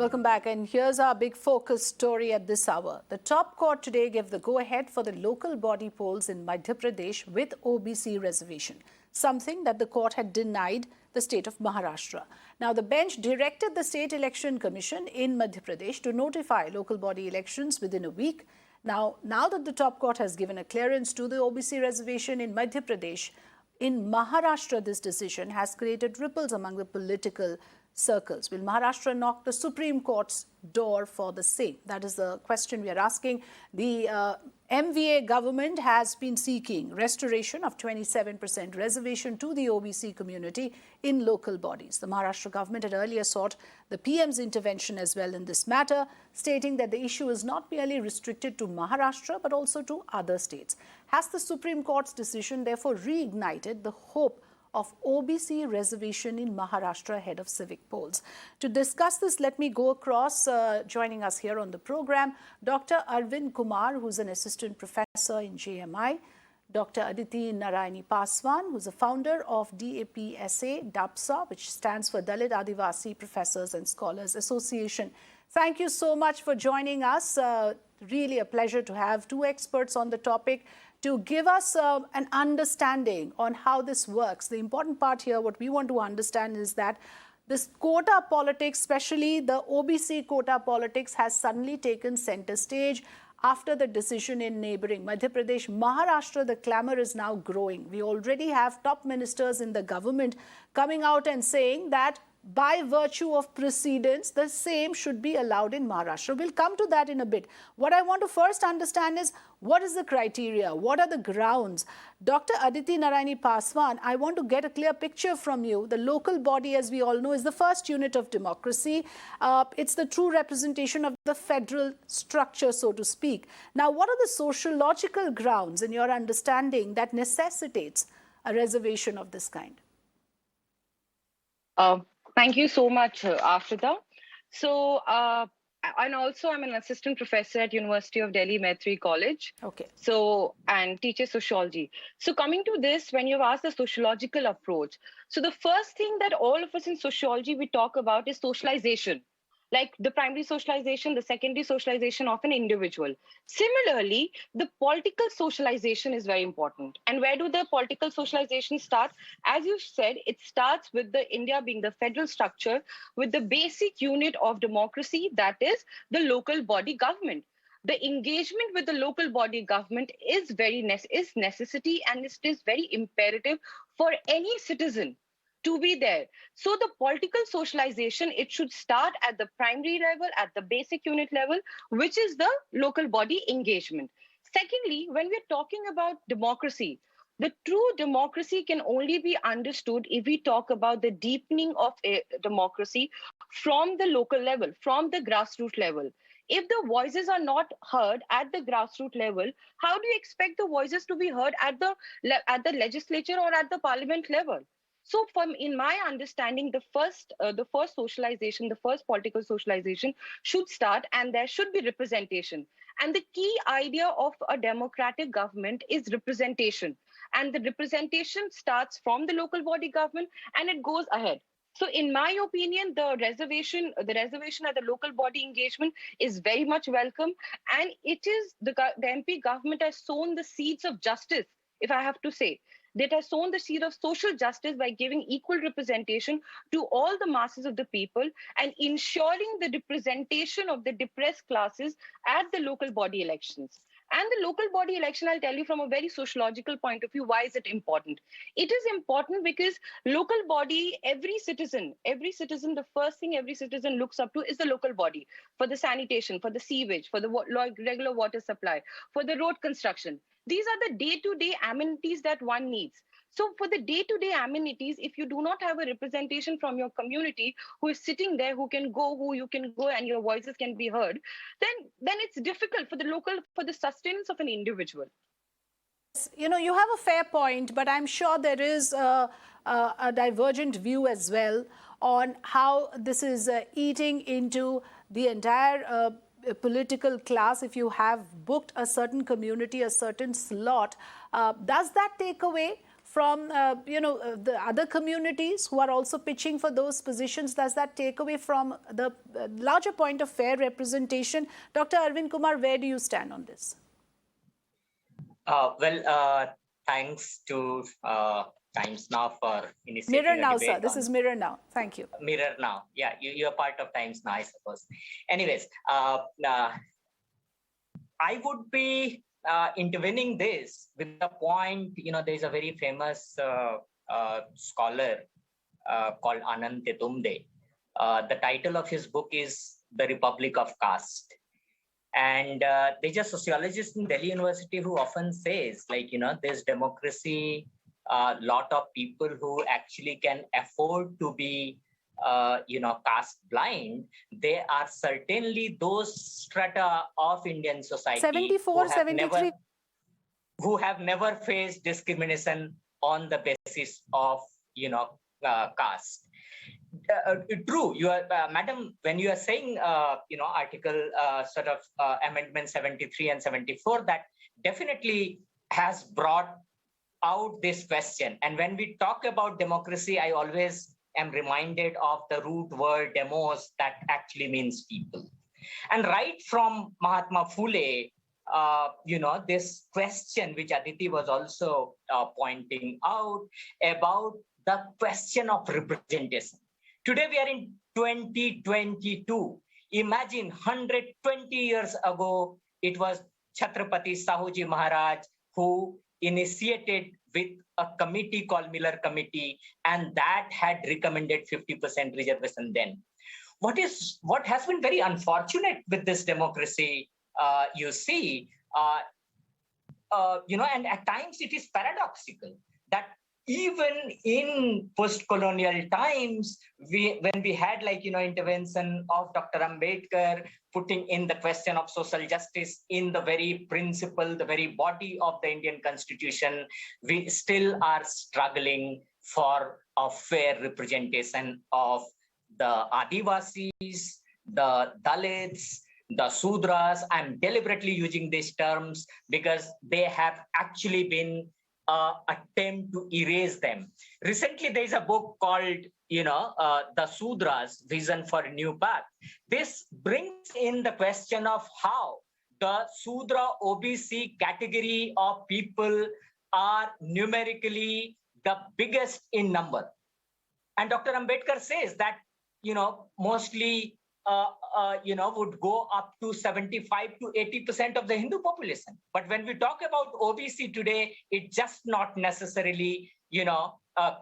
Welcome back, and here's our big focus story at this hour. The top court today gave the go-ahead for the local body polls in Madhya Pradesh with OBC reservation, something that the court had denied the state of Maharashtra. Now, the bench directed the State Election Commission in Madhya Pradesh to notify local body elections within a week. Now that the top court has given a clearance to the OBC reservation in Madhya Pradesh, in Maharashtra, this decision has created ripples among the political circles. Will Maharashtra knock the Supreme Court's door for the same? That is the question we are asking. The MVA government has been seeking restoration of 27% reservation to the OBC community in local bodies. The Maharashtra government had earlier sought the PM's intervention as well in this matter, stating that the issue is not merely restricted to Maharashtra but also to other states. Has the Supreme Court's decision therefore reignited the hope of OBC reservation in Maharashtra ahead of civic polls? To discuss this, let me go across, joining us here on the program, Dr. Arvind Kumar, who's an assistant professor in JMI, Dr. Aditi Narayani Paswan, who's a founder of DAPSA, DAPSA, which stands for Dalit Adivasi Professors and Scholars Association. Thank you so much for joining us. Really a pleasure to have two experts on the topic to give us an understanding on how this works. The important part here, what we want to understand is that this quota politics, especially the OBC quota politics, has suddenly taken center stage after the decision in neighboring Madhya Pradesh. Maharashtra, the clamor is now growing. We already have top ministers in the government coming out and saying that by virtue of precedence, the same should be allowed in Maharashtra. We'll come to that in a bit. What I want to first understand is, what is the criteria? What are the grounds? Dr. Aditi Narayani Paswan, I want to get a clear picture from you. The local body, as we all know, is the first unit of democracy. It's the true representation of the federal structure, so to speak. Now, what are the sociological grounds, in your understanding, that necessitates a reservation of this kind? Thank you so much, Afrita. So, and also I'm an assistant professor at University of Delhi Maitree College. Okay. So, and teaches sociology. So coming to this, when you've asked the sociological approach, so the first thing that all of us in sociology, we talk about is socialization. Like the primary socialization, the secondary socialization of an individual. Similarly, the political socialization is very important. And where do the political socialization start? As you said, it starts with the India being the federal structure with the basic unit of democracy, that is the local body government. The engagement with the local body government is necessity, and it is very imperative for any citizen to be there. So the political socialization, it should start at the primary level, at the basic unit level, which is the local body engagement. Secondly, when we're talking about democracy, the true democracy can only be understood if we talk about the deepening of a democracy from the local level, from the grassroots level. If the voices are not heard at the grassroots level, how do you expect the voices to be heard at the legislature or at the parliament level? So in my understanding, the first socialization, the first political socialization should start, and there should be representation. And the key idea of a democratic government is representation. And the representation starts from the local body government and it goes ahead. So in my opinion, the reservation at the local body engagement is very much welcome. And it is the MP government has sown the seeds of justice, if I have to say. That has sown the seed of social justice by giving equal representation to all the masses of the people and ensuring the representation of the depressed classes at the local body elections. And the local body election, I'll tell you from a very sociological point of view, why is it important? It is important because local body, every citizen, the first thing every citizen looks up to is the local body for the sanitation, for the sewage, for the regular water supply, for the road construction. These are the day-to-day amenities that one needs. So for the day-to-day amenities, if you do not have a representation from your community who is sitting there, who you can go and your voices can be heard, then it's difficult for the sustenance of an individual. You know, you have a fair point, but I'm sure there is a divergent view as well on how this is eating into the entire political class. If you have booked a certain community, a certain slot, does that take away from, the other communities who are also pitching for those positions? Does that take away from the larger point of fair representation? Dr. Arvind Kumar, where do you stand on this? Thanks to Times Now for initiating Mirror a Now, debate. sir. This is Mirror Now. Thank you. Mirror Now. Yeah, you're part of Times Now, I suppose. Anyways, I would be intervening this with the point, there's a very famous scholar called Anand Tetumde. The title of his book is The Republic of Caste. And there's a sociologist in Delhi University who often says, there's democracy, a lot of people who actually can afford to be, caste blind. There are certainly those strata of Indian society 74, 73. Who have never faced discrimination on the basis of, caste. True, you are, madam, when you are saying, article amendment 73 and 74, that definitely has brought out this question. And when we talk about democracy, I always am reminded of the root word demos, that actually means people. And right from Mahatma Phule, this question which Aditi was also pointing out about the question of representation. Today we are in 2022. Imagine 120 years ago, it was Chhatrapati Sahuji Maharaj who initiated with a committee called Miller Committee, and that had recommended 50% reservation then. What has been very unfortunate with this democracy, and at times it is paradoxical that even in post-colonial times, when we had intervention of Dr. Ambedkar putting in the question of social justice in the very principle, the very body of the Indian Constitution, we still are struggling for a fair representation of the Adivasis, the Dalits, the Sudras. I'm deliberately using these terms because they have actually been attempt to erase them. Recently, there is a book called, The Sudras, Vision for a New Path. This brings in the question of how the Sudra OBC category of people are numerically the biggest in number. And Dr. Ambedkar says that, mostly would go up to 75 to 80% of the Hindu population. But when we talk about OBC today, it just not necessarily,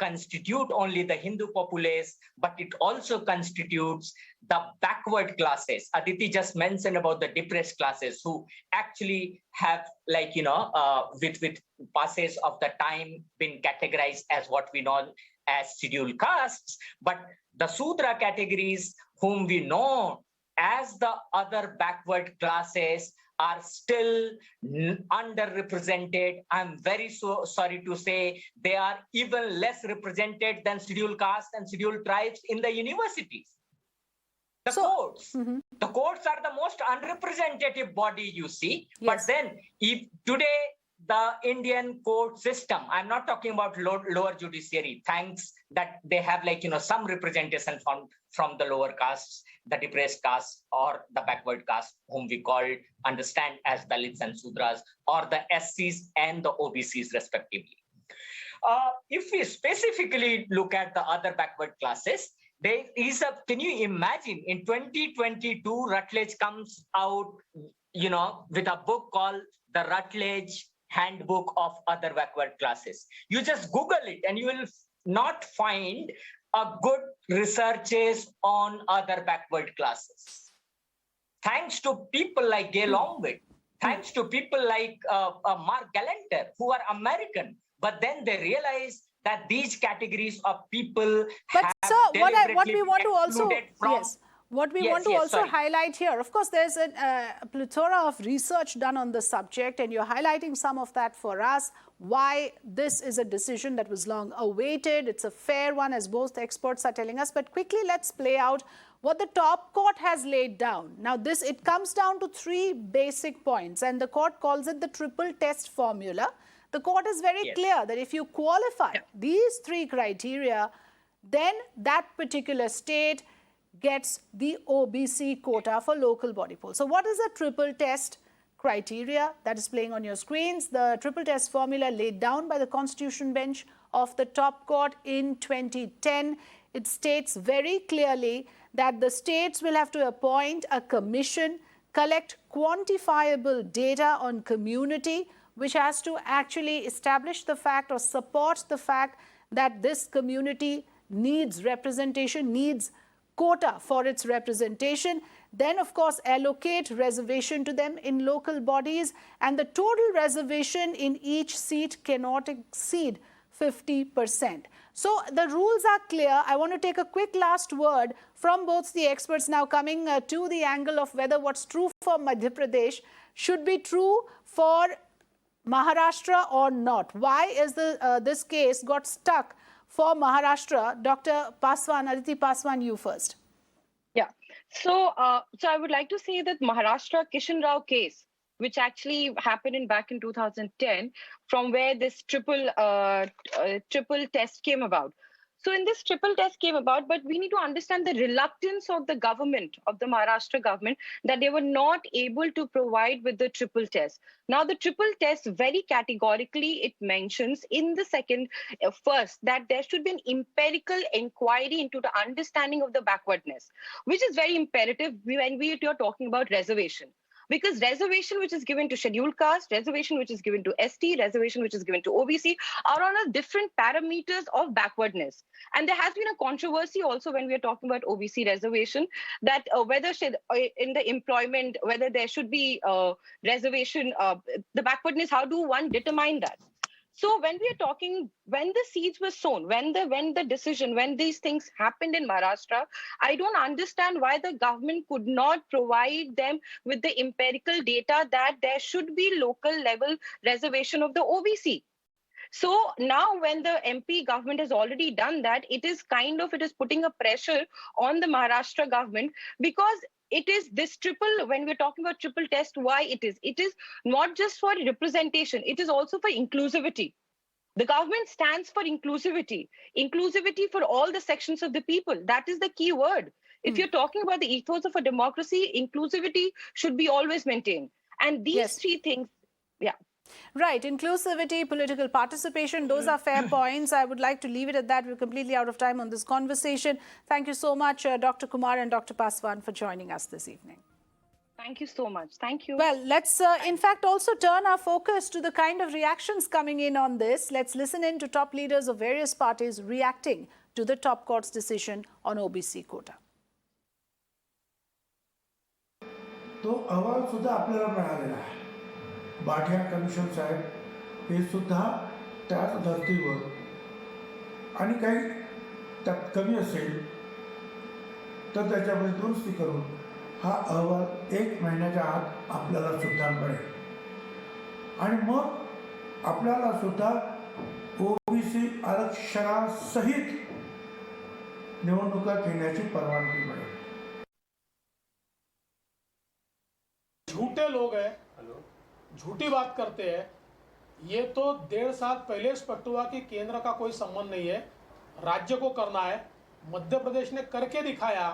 constitute only the Hindu populace, but it also constitutes the backward classes. Aditi just mentioned about the depressed classes who actually have, with passage of the time, been categorized as what we know as scheduled castes. But the Sudra categories, whom we know as the other backward classes, are still underrepresented. I'm very sorry to say they are even less represented than scheduled castes and scheduled tribes in the universities. The courts are the most unrepresentative body, you see. Yes. But then, if today the Indian court system, I'm not talking about lower judiciary, thanks that they have some representation from the lower castes, the depressed castes or the backward caste, whom we understand as Dalits and Sudras, or the SCs and the OBCs respectively. If we specifically look at the other backward classes, there is can you imagine in 2022, Rutledge comes out, with a book called The Rutledge Handbook of Other Backward Classes. You just Google it and you will not find a good researches on other backward classes. Thanks to people like Gail Longwit, thanks to people like Mark Galanter, who are American, but then they realize that these categories of people have deliberately been excluded from... What we want to also highlight here, of course, there's a plethora of research done on the subject, and you're highlighting some of that for us, why this is a decision that was long awaited. It's a fair one, as both experts are telling us. But quickly, let's play out what the top court has laid down. Now, it comes down to three basic points, and the court calls it the triple test formula. The court is very clear that if you qualify these three criteria, then that particular state gets the OBC quota for local body polls. So what is the triple test criteria that is playing on your screens? The triple test formula laid down by the Constitution Bench of the top court in 2010. It states very clearly that the states will have to appoint a commission, collect quantifiable data on community, which has to actually establish the fact or support the fact that this community needs representation, needs quota for its representation. Then, of course, allocate reservation to them in local bodies, and the total reservation in each seat cannot exceed 50%. So the rules are clear. I want to take a quick last word from both the experts now, coming to the angle of whether what's true for Madhya Pradesh should be true for Maharashtra or not. Why is this case got stuck for Maharashtra? Dr. Paswan, Aditi Paswan, you first. Yeah. So I would like to say that Maharashtra Kishan Rao case, which actually happened back in 2010, from where this triple test came about. So in this triple test came about, but we need to understand the reluctance of the government, of the Maharashtra government, that they were not able to provide with the triple test. Now, the triple test very categorically, it mentions in the first, that there should be an empirical inquiry into the understanding of the backwardness, which is very imperative when we are talking about reservation. Because reservation which is given to scheduled caste, reservation which is given to ST, reservation which is given to OBC are on a different parameters of backwardness. And there has been a controversy also when we are talking about OBC reservation, that whether in the employment, whether there should be reservation, the backwardness, how do one determine that? So when we are talking, when the seeds were sown, when these things happened in Maharashtra, I don't understand why the government could not provide them with the empirical data that there should be local level reservation of the OBC. So now when the MP government has already done that, it is putting a pressure on the Maharashtra government, because it is this when we're talking about triple test, why it is not just for representation, it is also for inclusivity. The government stands for inclusivity for all the sections of the people. That is the key word. If you're talking about the ethos of a democracy, inclusivity should be always maintained. And these three things, Right. Inclusivity, political participation, those are fair points. I would like to leave it at that. We're completely out of time on this conversation. Thank you so much, Dr. Kumar and Dr. Paswan, for joining us this evening. Thank you so much. Thank you. Well, let's in fact also turn our focus to the kind of reactions coming in on this. Let's listen in to top leaders of various parties reacting to the top court's decision on OBC quota. तो अहवाल सुद्धा आपल्याला मिळालेला आहे. Bathia commission साहेब हे सुद्धा त्याच धर्तीवर आणि काही त्यात कमी असेल तर त्याच्यामध्ये दुरुस्ती करून हा अहवाल 1 महिन्याच्या आत आपल्याला सुद्धा मिळेल. आणि मग आपल्याला सुद्धा ओबीसी आरक्षणासहित निवडणुका घेण्याची परवानगी मिळेल. झूठे लोग हैं, झूठी बात करते हैं. ये तो 1.5 साल पहले स्पष्ट हुआ कि केंद्र का कोई संबंध नहीं है, राज्य को करना है. मध्य प्रदेश ने करके दिखाया.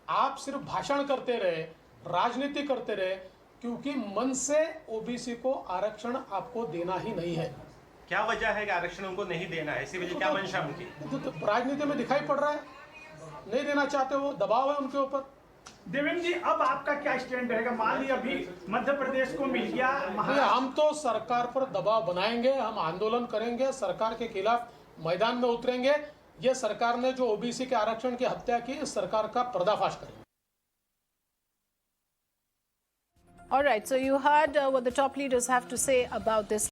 आप सिर्फ भाषण करते रहे, राजनीति करते रहे, क्योंकि मन से ओबीसी को आरक्षण आपको देना ही नहीं है. क्या वजह है कि आरक्षण उनको नहीं देना है? इसी वजह क्या मंशा उनकी? तो राजनीति में दिखाई पड़ रहा है, नहीं देना चाहते, वो दबाव है उनके ऊपर. देवेंद्र जी, अब आपका क्या स्टैंड रहेगा? मान लीजिए अभी मध्य प्रदेश को मिल गया, हम तो सरकार पर दबाव बनाएंगे, हम आंदोलन करेंगे, सरकार के खिलाफ मैदान में उतरेंगे. ये सरकार ने जो ओबीसी के आरक्षण की हत्या की, इस सरकार का पर्दाफाश करेंगे. All right, so you heard what the top leaders have to say about this.